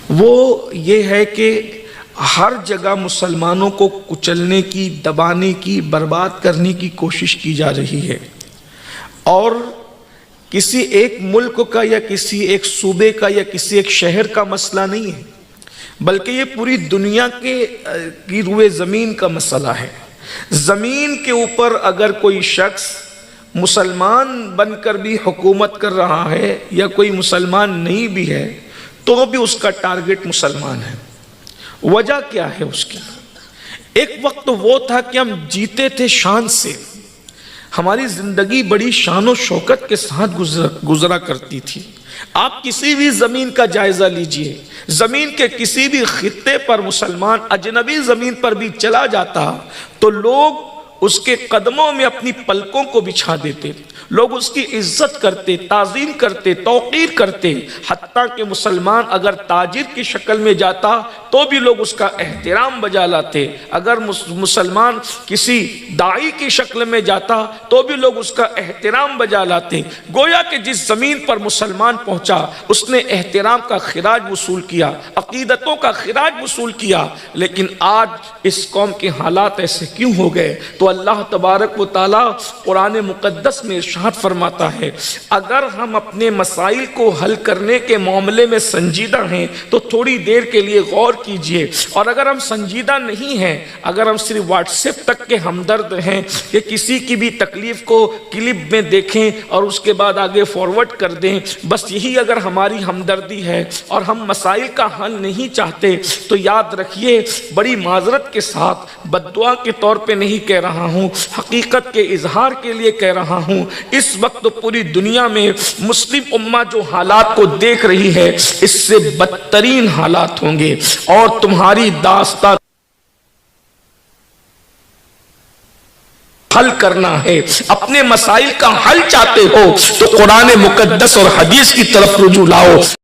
وہ یہ ہے کہ ہر جگہ مسلمانوں کو کچلنے کی، دبانے کی، برباد کرنے کی کوشش کی جا رہی ہے، اور کسی ایک ملک کا یا کسی ایک صوبے کا یا کسی ایک شہر کا مسئلہ نہیں ہے، بلکہ یہ پوری دنیا کی روئے زمین کا مسئلہ ہے۔ زمین کے اوپر اگر کوئی شخص مسلمان بن کر بھی حکومت کر رہا ہے یا کوئی مسلمان نہیں بھی ہے تو بھی اس کا ٹارگٹ مسلمان ہے۔ وجہ کیا ہے اس کی؟ ایک وقت وہ تھا کہ ہم جیتے تھے شان سے، ہماری زندگی بڑی شان و شوکت کے ساتھ گزرا کرتی تھی۔ آپ کسی بھی زمین کا جائزہ لیجئے، زمین کے کسی بھی خطے پر مسلمان اجنبی زمین پر بھی چلا جاتا تو لوگ اس کے قدموں میں اپنی پلکوں کو بچھا دیتے، لوگ اس کی عزت کرتے، تعظیم کرتے، توقیر کرتے، حتیٰ کہ مسلمان اگر تاجر کی شکل میں جاتا تو بھی لوگ اس کا احترام بجا لاتے، اگر مسلمان کسی داعی کی شکل میں جاتا تو بھی لوگ اس کا احترام بجا لاتے۔ گویا کہ جس زمین پر مسلمان پہنچا اس نے احترام کا خراج وصول کیا، عقیدتوں کا خراج وصول کیا۔ لیکن آج اس قوم کے حالات ایسے کیوں ہو گئے؟ تو اللہ تبارک و تعالی قرآن مقدس میں ارشاد فرماتا ہے، اگر ہم اپنے مسائل کو حل کرنے کے معاملے میں سنجیدہ ہیں تو تھوڑی دیر کے لیے غور کیجئے، اور اگر ہم سنجیدہ نہیں ہیں، اگر ہم صرف واٹس ایپ تک کے ہمدرد ہیں کہ کسی کی بھی تکلیف کو کلپ میں دیکھیں اور اس کے بعد آگے فارورڈ کر دیں، بس یہی اگر ہماری ہمدردی ہے اور ہم مسائل کا حل نہیں چاہتے، تو یاد رکھیے، بڑی معذرت کے ساتھ بد دعا کے طور پہ نہیں کہہ رہا ہوں، حقیقت کے اظہار کے لیے کہہ رہا ہوں، اس وقت پوری دنیا میں مسلم امہ جو حالات کو دیکھ رہی ہے اس سے بدترین حالات ہوں گے، اور تمہاری داستان حل کرنا ہے، اپنے مسائل کا حل چاہتے ہو تو قرآن مقدس اور حدیث کی طرف رجوع لاؤ۔